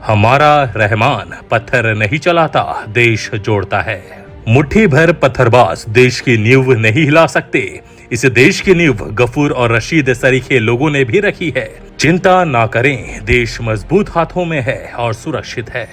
हमारा रहमान पत्थर नहीं चलाता, देश जोड़ता है। मुट्ठी भर पत्थरबाज देश की नींव नहीं हिला सकते। इस देश की नींव गफूर और रशीद सरीखे लोगों ने भी रखी है। चिंता ना करें, देश मजबूत हाथों में है और सुरक्षित है।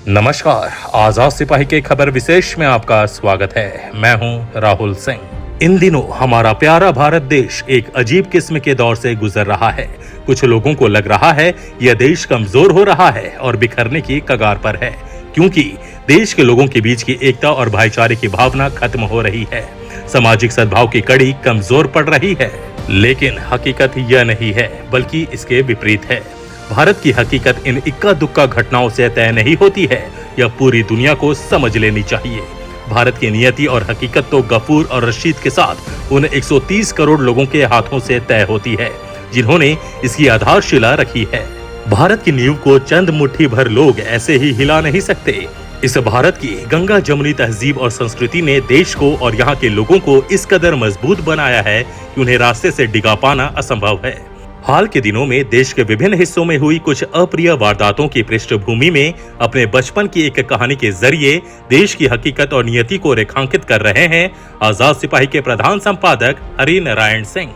नमस्कार, आजाद सिपाही के खबर विशेष में आपका स्वागत है। मैं हूं राहुल सिंह। इन दिनों हमारा प्यारा भारत देश एक अजीब किस्म के दौर से गुजर रहा है। कुछ लोगों को लग रहा है यह देश कमजोर हो रहा है और बिखरने की कगार पर है, क्योंकि देश के लोगों के बीच की एकता और भाईचारे की भावना खत्म हो रही है। सामाजिक सद्भाव की कड़ी कमजोर पड़ रही है। लेकिन हकीकत यह नहीं है, बल्कि इसके विपरीत है। भारत की हकीकत इन इक्का दुक्का घटनाओं से तय नहीं होती है। यह पूरी दुनिया को समझ लेनी चाहिए। भारत की नियति और हकीकत तो गफूर और रशीद के साथ उन 130 करोड़ लोगों के हाथों से तय होती है, जिन्होंने इसकी आधारशिला रखी है। भारत की नींव को चंद मुट्ठी भर लोग ऐसे ही हिला नहीं सकते। इस भारत की गंगा जमुनी तहजीब और संस्कृति ने देश को और यहाँ के लोगों को इस कदर मजबूत बनाया है कि उन्हें रास्ते से डिगा पाना असंभव है। हाल के दिनों में देश के विभिन्न हिस्सों में हुई कुछ अप्रिय वारदातों की पृष्ठभूमि में अपने बचपन की एक कहानी के जरिए देश की हकीकत और नियति को रेखांकित कर रहे हैं आजाद सिपाही के प्रधान संपादक हरि नारायण सिंह।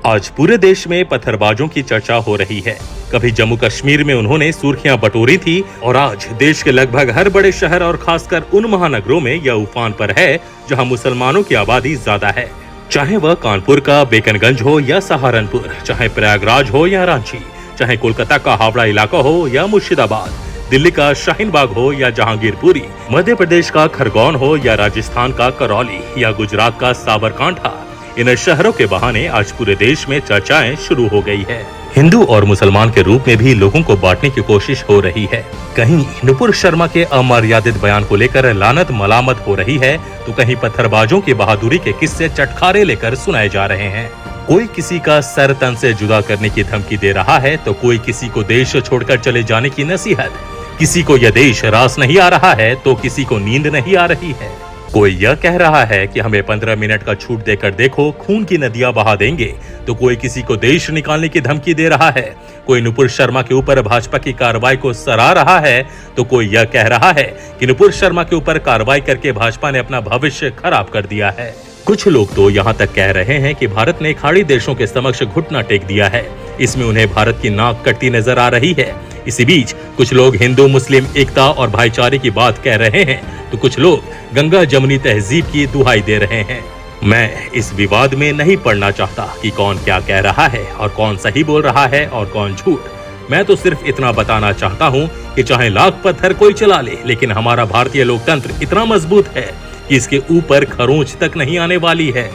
आज पूरे देश में पत्थरबाजों की चर्चा हो रही है। कभी जम्मू कश्मीर में उन्होंने सुर्खियां बटोरी थी और आज देश के लगभग हर बड़े शहर और खासकर उन महानगरों में यह उफान पर है जहां मुसलमानों की आबादी ज्यादा है। चाहे वह कानपुर का बेकनगंज हो या सहारनपुर, चाहे प्रयागराज हो या रांची, चाहे कोलकाता का हावड़ा इलाका हो या मुर्शिदाबाद, दिल्ली का शाहीन बाग हो या जहांगीरपुरी, मध्य प्रदेश का खरगोन हो या राजस्थान का करौली या गुजरात का साबरकांठा, इन शहरों के बहाने आज पूरे देश में चर्चाएं शुरू हो गई है। हिंदू और मुसलमान के रूप में भी लोगों को बांटने की कोशिश हो रही है। कहीं नुपुर शर्मा के अमर्यादित बयान को लेकर लानत मलामत हो रही है, तो कहीं पत्थरबाजों की बहादुरी के किस्से चटखारे लेकर सुनाए जा रहे हैं। कोई किसी का सर तन से जुदा करने की धमकी दे रहा है, तो कोई किसी को देश छोड़कर चले जाने की नसीहत। किसी को यह देश रास नहीं आ रहा है, तो किसी को नींद नहीं आ रही है। कोई यह कह रहा है कि हमें 15 मिनट का छूट देकर देखो, खून की नदियां बहा देंगे, तो कोई किसी को देश निकालने की धमकी दे रहा है। कोई नुपुर शर्मा के ऊपर भाजपा की कार्रवाई को सराह रहा है, तो कोई यह कह रहा है कि नुपुर शर्मा के ऊपर कार्रवाई करके भाजपा ने अपना भविष्य खराब कर दिया है। कुछ लोग तो यहाँ तक कह रहे हैं कि भारत ने खाड़ी देशों के समक्ष घुटना टेक दिया है। इसमें उन्हें भारत की नाक कटती नजर आ रही है। इसी बीच कुछ लोग हिंदू मुस्लिम एकता और भाईचारे की बात कह रहे हैं, तो कुछ लोग गंगा जमुनी तहजीब की दुहाई दे रहे हैं। मैं इस विवाद में नहीं पड़ना चाहता कि कौन क्या कह रहा है और कौन सही बोल रहा है और कौन झूठ। मैं तो सिर्फ इतना बताना चाहता हूँ कि चाहे लाख पत्थर कोई चला ले, लेकिन हमारा भारतीय लोकतंत्र इतना मजबूत है कि इसके ऊपर खरोंच तक नहीं आने वाली है।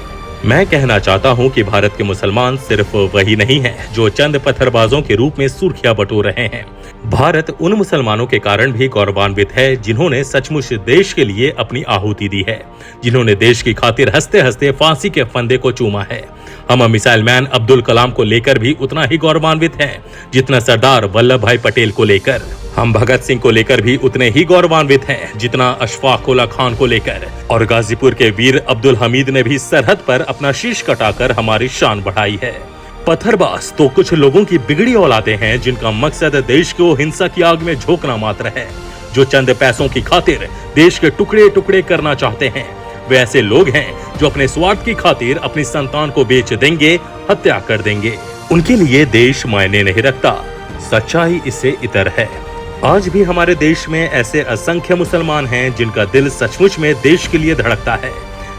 मैं कहना चाहता हूं कि भारत के मुसलमान सिर्फ वही नहीं है जो चंद पत्थरबाजों के रूप में सुर्खियां बटोर रहे हैं। भारत उन मुसलमानों के कारण भी गौरवान्वित है जिन्होंने सचमुच देश के लिए अपनी आहुति दी है, जिन्होंने देश की खातिर हंसते हंसते फांसी के फंदे को चूमा है। हम मिसाइल मैन अब्दुल कलाम को लेकर भी उतना ही गौरवान्वित हैं जितना सरदार वल्लभ भाई पटेल को लेकर। हम भगत सिंह को लेकर भी उतने ही गौरवान्वित हैं जितना अशफाक उल्ला खान को लेकर। और गाजीपुर के वीर अब्दुल हमीद ने भी सरहद पर अपना शीश कटाकर हमारी शान बढ़ाई है। पत्थरबाज तो कुछ लोगों की बिगड़ी औलादे हैं जिनका मकसद देश को हिंसा की आग में झोंकना मात्र है, जो चंद पैसों की खातिर देश के टुकड़े टुकड़े करना चाहते हैं। वे ऐसे लोग हैं जो अपने स्वार्थ की खातिर अपनी संतान को बेच देंगे, हत्या कर देंगे। उनके लिए देश मायने नहीं रखता। सच्चाई इससे इतर है। आज भी हमारे देश में ऐसे असंख्य मुसलमान हैं जिनका दिल सचमुच में देश के लिए धड़कता है।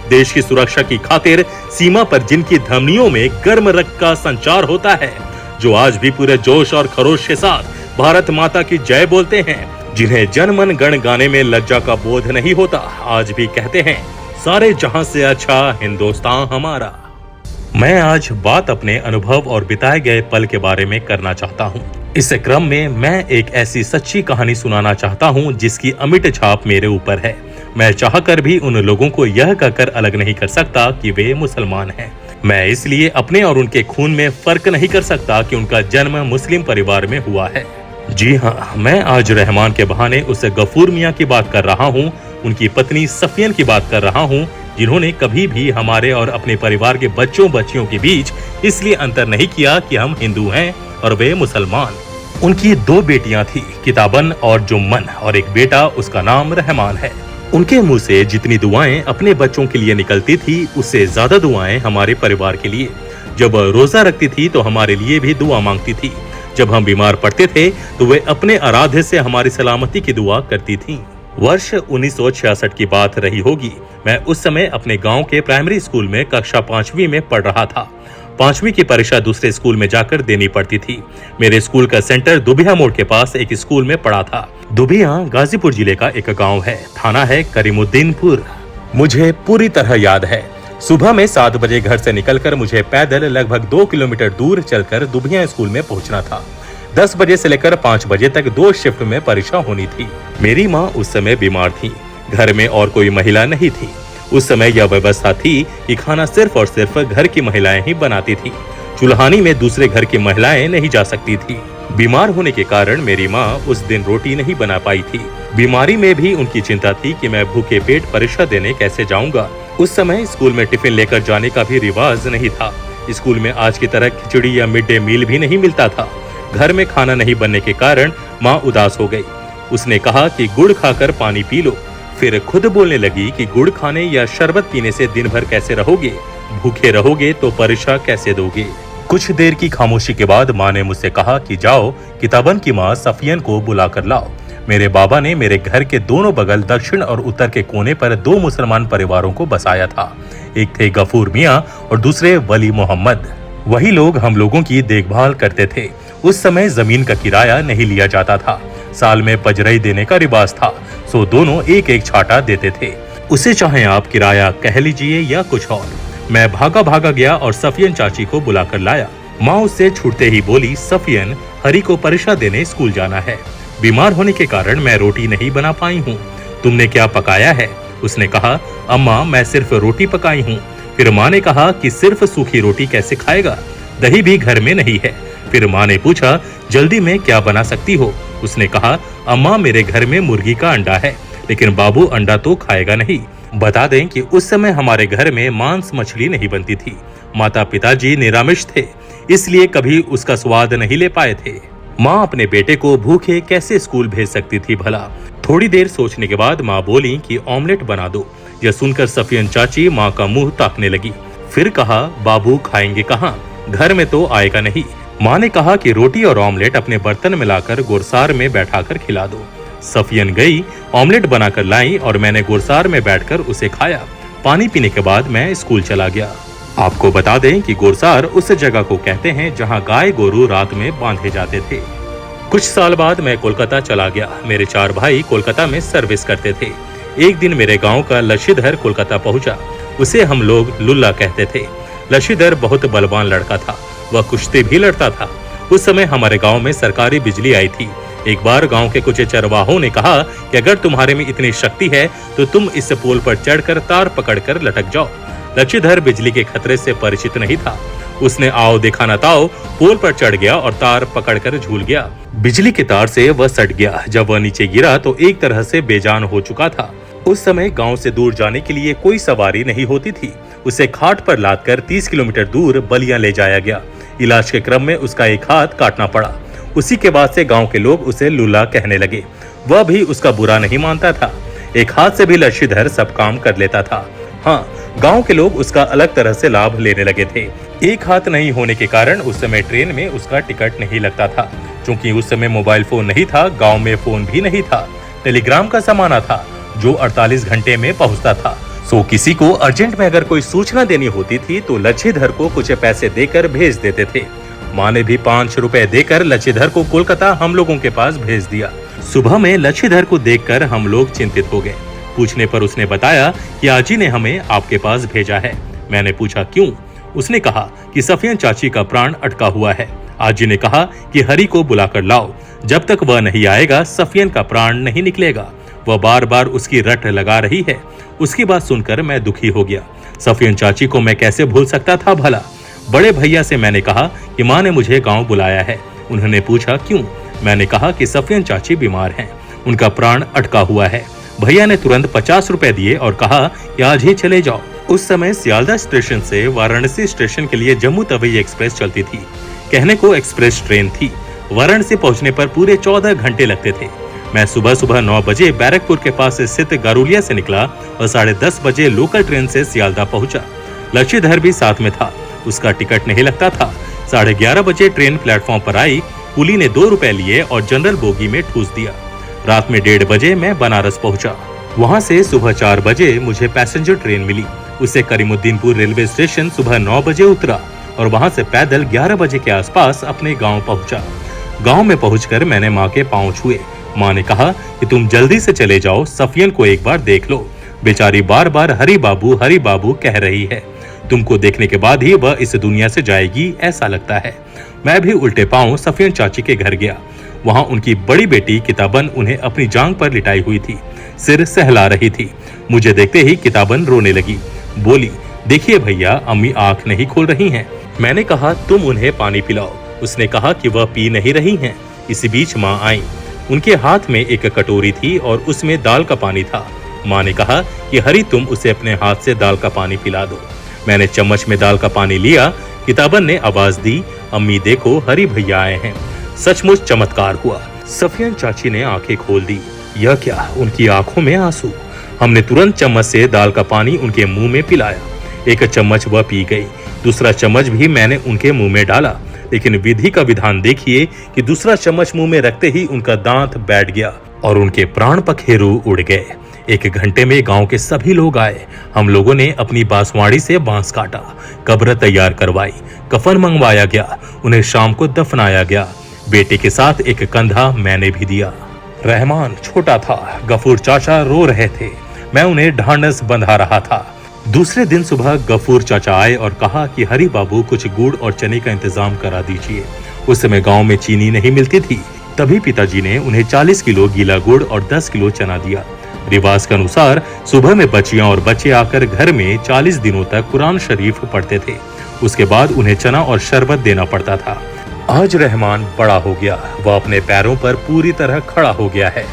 देश की सुरक्षा की खातिर सीमा पर जिनकी धमनियों में गर्म रक्त का संचार होता है, जो आज भी पूरे जोश और खरोश के साथ भारत माता की जय बोलते हैं, जिन्हें जन मन गण गाने में लज्जा का बोध नहीं होता, आज भी कहते हैं सारे जहां से अच्छा हिंदुस्तान हमारा। मैं आज बात अपने अनुभव और बिताए गए पल के बारे में करना चाहता हूँ। इस क्रम में मैं एक ऐसी सच्ची कहानी सुनाना चाहता हूँ जिसकी अमिट छाप मेरे ऊपर है। मैं चाहकर भी उन लोगों को यह कहकर अलग नहीं कर सकता कि वे मुसलमान हैं। मैं इसलिए अपने और उनके खून में फर्क नहीं कर सकता कि उनका जन्म मुस्लिम परिवार में हुआ है। जी हाँ, मैं आज रहमान के बहाने उस गफूर मियाँ की बात कर रहा हूँ, उनकी पत्नी सफियन की बात कर रहा हूँ, जिन्होंने कभी भी हमारे और अपने परिवार के बच्चों बच्चियों के बीच इसलिए अंतर नहीं किया कि हम हिंदू हैं और वे मुसलमान। उनकी 2 बेटियां थी, किताबन और जुम्मन, और एक बेटा, उसका नाम रहमान है। उनके मुंह से जितनी दुआएं अपने बच्चों के लिए निकलती थी, उससे ज्यादा दुआएं हमारे परिवार के लिए। जब रोजा रखती थी तो हमारे लिए भी दुआ मांगती थी। जब हम बीमार पड़ते थे तो वे अपने आराध्य से हमारी सलामती की दुआ करती थीं। वर्ष 1966 की बात रही होगी। मैं उस समय अपने गांव के प्राइमरी स्कूल में कक्षा 5वीं में पढ़ रहा था। 5वीं की परीक्षा दूसरे स्कूल में जाकर देनी पड़ती थी। मेरे स्कूल का सेंटर दुबिया मोड़ के पास एक स्कूल में पड़ा था। दुबिया गाजीपुर जिले का एक गांव है। थाना है करीमुद्दीनपुर। मुझे पूरी तरह याद है, सुबह में 7 बजे घर से निकलकर मुझे पैदल लगभग 2 किलोमीटर दूर चलकर दुबिया स्कूल में पहुंचना था। 10 बजे से लेकर 5 बजे तक 2 शिफ्ट में परीक्षा होनी थी। मेरी माँ उस समय बीमार थी। घर में और कोई महिला नहीं थी। उस समय यह व्यवस्था थी कि खाना सिर्फ और सिर्फ घर की महिलाएं ही बनाती थी। चुल्हानी में दूसरे घर की महिलाएं नहीं जा सकती थी। बीमार होने के कारण मेरी माँ उस दिन रोटी नहीं बना पाई थी। बीमारी में भी उनकी चिंता थी कि मैं भूखे पेट परीक्षा देने कैसे जाऊंगा। उस समय स्कूल में टिफिन लेकर जाने का भी रिवाज नहीं था। स्कूल में आज की तरह खिचड़ी या मिड डे मील भी नहीं मिलता था। घर में खाना नहीं बनने के कारण माँ उदास हो गई। उसने कहा कि गुड़ खाकर पानी पी लो। फिर खुद बोलने लगी कि गुड़ खाने या शरबत पीने से दिन भर कैसे रहोगे, भूखे रहोगे तो परीक्षा कैसे दोगे। कुछ देर की खामोशी के बाद माँ ने मुझसे कहा कि जाओ किताबन की माँ सफियन को बुला कर लाओ। मेरे बाबा ने मेरे घर के दोनों बगल दक्षिण और उत्तर के कोने पर 2 मुसलमान परिवारों को बसाया था। एक थे गफूर मियाँ और दूसरे वली मोहम्मद। वही लोग हम लोगों की देखभाल करते थे। उस समय जमीन का किराया नहीं लिया जाता था। साल में पजरई देने का रिवाज था, सो दोनों एक एक छाटा देते थे। उसे चाहे आप किराया कह लीजिए या कुछ और। मैं भागा भागा गया और सफियन चाची को बुलाकर लाया। माँ उससे छूटते ही बोली, सफियन, हरी को परीक्षा देने स्कूल जाना है। बीमार होने के कारण मैं रोटी नहीं बना पाई हूँ। तुमने क्या पकाया है? उसने कहा, अम्मा मैं सिर्फ रोटी पकाई हूँ। फिर माँ ने कहा कि सिर्फ सूखी रोटी कैसे खाएगा, दही भी घर में नहीं है। फिर माँ ने पूछा, जल्दी में क्या बना सकती हो? उसने कहा, अम्मा मेरे घर में मुर्गी का अंडा है, लेकिन बाबू अंडा तो खाएगा नहीं। बता दें कि उस समय हमारे घर में मांस मछली नहीं बनती थी। माता पिताजी निरामिष थे, इसलिए कभी उसका स्वाद नहीं ले पाए थे। माँ अपने बेटे को भूखे कैसे स्कूल भेज सकती थी भला? थोड़ी देर सोचने के बाद माँ बोली कि ऑमलेट बना दो। यह सुनकर सफियन चाची माँ का मुंह ताकने लगी। फिर कहा, बाबू खाएंगे कहाँ, घर में तो आएगा नहीं। माँ ने कहा कि रोटी और ऑमलेट अपने बर्तन में लाकर गुरसार में बैठाकर खिला दो। सफियन गई, ऑमलेट बनाकर लाई और मैंने गुरसार में बैठकर उसे खाया। पानी पीने के बाद मैं स्कूल चला गया। आपको बता दें कि गुरसार उस जगह को कहते हैं जहां गाय गोरू रात में बांधे जाते थे। कुछ साल बाद मैं कोलकाता चला गया। मेरे 4 भाई कोलकाता में सर्विस करते थे। एक दिन मेरे गांव का लशीधर कोलकाता पहुंचा। उसे हम लोग लुल्ला कहते थे। लशीधर बहुत बलवान लड़का था। वह कुश्ती भी लड़ता था। उस समय हमारे गांव में सरकारी बिजली आई थी। एक बार गांव के कुछ चरवाहों ने कहा कि अगर तुम्हारे में इतनी शक्ति है तो तुम इस पोल पर चढ़कर तार पकड़कर लटक जाओ। लक्षीधर बिजली के खतरे से परिचित नहीं था। उसने आओ देखा न ताओ पोल पर चढ़ गया और तार पकड़कर झूल गया। बिजली के तार से वह सट गया। जब वह नीचे गिरा तो एक तरह से बेजान हो चुका था। उस समय गांव से दूर जाने के लिए कोई सवारी नहीं होती थी। उसे खाट पर लादकर 30 किलोमीटर दूर बलिया ले जाया गया। इलाज के क्रम में उसका एक हाथ काटना पड़ा। उसी के बाद से गांव के लोग उसे लूला कहने लगे। वह भी उसका बुरा नहीं मानता था। एक हाथ से भी लक्षीधर सब काम कर लेता था। हाँ, गांव के लोग उसका अलग तरह से लाभ लेने लगे थे। एक हाथ नहीं होने के कारण उस समय ट्रेन में उसका टिकट नहीं लगता था। क्योंकि उस समय मोबाइल फोन नहीं था, गांव में फोन भी नहीं था। टेलीग्राम का जमाना था जो 48 घंटे में पहुंचता था। सो किसी को अर्जेंट में अगर कोई सूचना देनी होती थी तो लक्षीधर को कुछ पैसे देकर भेज देते थे। माँ ने भी 5 रुपए देकर लक्षीधर को कोलकाता हम लोगों के पास भेज दिया। सुबह में लक्षीधर को देखकर हम लोग चिंतित हो गए। पूछने पर उसने बताया कि आजी ने हमें आपके पास भेजा है। मैंने पूछा क्यों? उसने कहा कि सफियन चाची का प्राण अटका हुआ है। आजी ने कहा कि हरी को बुलाकर लाओ। जब तक वह नहीं आएगा सफियन का प्राण नहीं निकलेगा। वह बार बार उसकी रट लगा रही है। उसकी बात सुनकर मैं दुखी हो गया। सफियन चाची को मैं कैसे भूल सकता था भला? बड़े भैया से मैंने कहा कि माँ ने मुझे गांव बुलाया है। उन्होंने पूछा क्यों? मैंने कहा कि सफियन चाची बीमार हैं, उनका प्राण अटका हुआ है। भैया ने तुरंत 50 रुपए दिए और कहा कि आज ही चले जाओ। उस समय सियालदह स्टेशन से वाराणसी स्टेशन के लिए जम्मू तवी एक्सप्रेस चलती थी। कहने को एक्सप्रेस ट्रेन थी। वाराणसी पहुंचने पर पूरे 14 घंटे लगते थे। मैं सुबह सुबह 9 बजे बैरकपुर के पास स्थित गारुलिया से निकला और 10:30 बजे लोकल ट्रेन से सियालदा पहुंचा। लक्ष्यधर भी साथ में था, उसका टिकट नहीं लगता था। 11:30 बजे ट्रेन प्लेटफॉर्म पर आई। कुली ने 2 रुपए लिए और जनरल बोगी में ठूस दिया। रात में 1:30 बजे मैं बनारस पहुंचा। वहां से सुबह 4 बजे मुझे पैसेंजर ट्रेन मिली। उससे करीमुद्दीनपुर रेलवे स्टेशन सुबह 9 बजे उतरा और वहां से पैदल 11 बजे के आसपास अपने गांव पहुंचा। गांव में पहुंचकर मैंने माँ के पांव छुए। माँ ने कहा कि तुम जल्दी से चले जाओ, सफियन को एक बार देख लो। बेचारी बार बार हरी बाबू कह रही है। तुमको देखने के बाद ही वह इस दुनिया से जाएगी, ऐसा लगता है। मैं भी उल्टे पांव सफियन चाची के घर गया। वहां उनकी बड़ी बेटी किताबन उन्हें अपनी जांग पर लिटाई हुई थी, सिर सहला रही थी। मुझे देखते ही किताबन रोने लगी। बोली, देखिए भैया, अम्मी आंख नहीं खोल रही हैं। मैंने कहा, तुम उन्हें पानी पिलाओ। उसने कहा कि वह पी नहीं रही हैं। इसी बीच माँ आई। उनके हाथ में एक कटोरी थी और उसमें दाल का पानी था। माँ ने कहा कि हरी, तुम उसे अपने हाथ से दाल का पानी पिला दो। मैंने चम्मच में दाल का पानी लिया। किताबन ने आवाज दी, अम्मी देखो, हरी भैया आए हैं। सचमुच चमत्कार हुआ। सफियन चाची ने आंखें खोल दी। यह क्या? उनकी आंखों में आंसू। हमने तुरंत चम्मच से दाल का पानी उनके मुंह में पिलाया। एक चम्मच वह पी गई। दूसरा चम्मच भी मैंने उनके मुंह में डाला, लेकिन विधि का विधान देखिए कि दूसरा चम्मच मुंह में रखते ही उनका दांत बैठ गया और उनके प्राण पखेरु उड़ गए। 1 घंटे में गांव के सभी लोग आए। हम लोगों ने अपनी बांसवाड़ी से बांस काटा, कब्र तैयार करवाई, कफन मंगवाया गया, उन्हें शाम को दफनाया गया। बेटे के साथ एक कंधा मैंने भी दिया। रहमान छोटा था, गफूर चाचा रो रहे थे। मैं उन्हें ढांढस बंधा रहा था। दूसरे दिन सुबह गफूर चाचा आए और कहा कि हरी बाबू कुछ गुड़ और चने का इंतजाम करा दीजिए। उस समय गांव में चीनी नहीं मिलती थी। तभी पिताजी ने उन्हें 40 किलो गीला गुड़ और 10 किलो चना दिया। रिवाज के अनुसार सुबह में बच्चियां और बच्चे आकर घर में 40 दिनों तक कुरान शरीफ पढ़ते थे। उसके बाद उन्हें चना और शरबत देना पड़ता था। आज रहमान बड़ा हो गया। वह अपने पैरों पर पूरी तरह खड़ा हो गया है।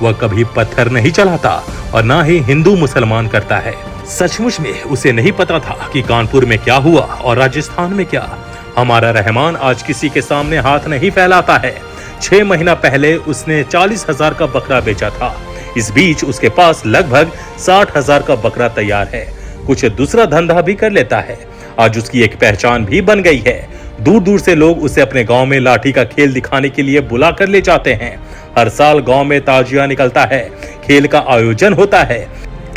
वह कभी पत्थर नहीं चलाता और ना ही हिंदू मुसलमान करता है। सचमुच में उसे नहीं पता था कि कानपुर में क्या हुआ और राजस्थान में क्या। हमारा रहमान आज किसी के सामने हाथ नहीं फैलाता है। 6 महीना पहले उसने 40,000 का बकरा बेचा था। इस बीच उसके पास लगभग 60,000 का बकरा तैयार है। कुछ दूसरा धंधा भी कर लेता है। आज उसकी एक पहचान भी बन गई है। दूर दूर से लोग उसे अपने गांव में लाठी का खेल दिखाने के लिए बुला कर ले जाते हैं। हर साल गांव में ताजिया निकलता है, खेल का आयोजन होता है।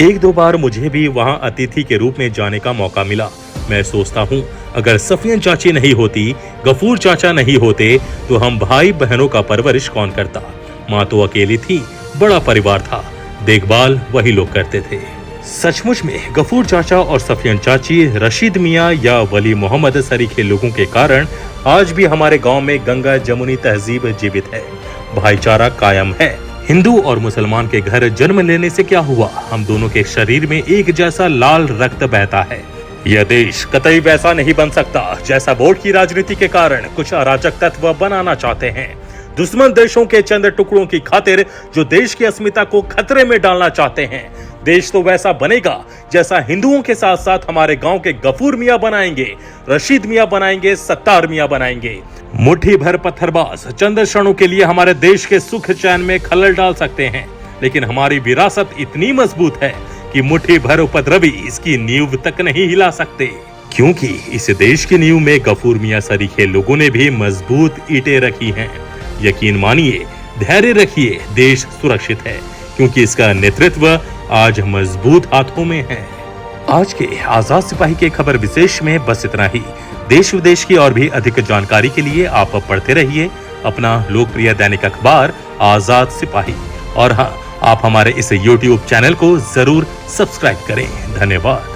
1-2 बार मुझे भी वहां अतिथि के रूप में जाने का मौका मिला। मैं सोचता हूँ, अगर सफियन चाची नहीं होती, गफूर चाचा नहीं होते, तो हम भाई बहनों का परवरिश कौन करता। माँ तो अकेली थी, बड़ा परिवार था, देखभाल वही लोग करते थे। सचमुच में गफूर चाचा और सफियन चाची, रशीद मियाँ या वली मोहम्मद सरीखे लोगों के कारण आज भी हमारे गांव में गंगा जमुनी तहजीब जीवित है, भाईचारा कायम है। हिंदू और मुसलमान के घर जन्म लेने से क्या हुआ? हम दोनों के शरीर में एक जैसा लाल रक्त बहता है। यह देश कतई वैसा नहीं बन सकता जैसा वोट की राजनीति के कारण कुछ अराजक तत्व बनाना चाहते हैं। दुश्मन देशों के चंद टुकड़ों की खातिर जो देश की अस्मिता को खतरे में डालना चाहते हैं। देश तो वैसा बनेगा जैसा हिंदुओं के साथ साथ हमारे गांव के गफूर मियाँ बनाएंगे, रशीद मियाँ बनाएंगे, सत्तार मियाँ बनाएंगे। मुट्ठी भर पत्थरबाज चंद क्षणों के लिए हमारे देश के सुख चैन में खलल डाल सकते हैं, लेकिन हमारी विरासत इतनी मजबूत है कि मुट्ठी भर उपद्रवी इसकी नींव तक नहीं हिला सकते, क्योंकि इस देश की नींव में गफूर मियाँ सरीखे लोगों ने भी मजबूत ईंटें रखी हैं। यकीन मानिए, धैर्य रखिए, देश सुरक्षित है, क्योंकि इसका नेतृत्व आज मजबूत हाथों में है। आज के आजाद सिपाही के खबर विशेष में बस इतना ही। देश विदेश की और भी अधिक जानकारी के लिए आप पढ़ते रहिए अपना लोकप्रिय दैनिक अखबार आजाद सिपाही। और हाँ, आप हमारे इस YouTube चैनल को जरूर सब्सक्राइब करें। धन्यवाद।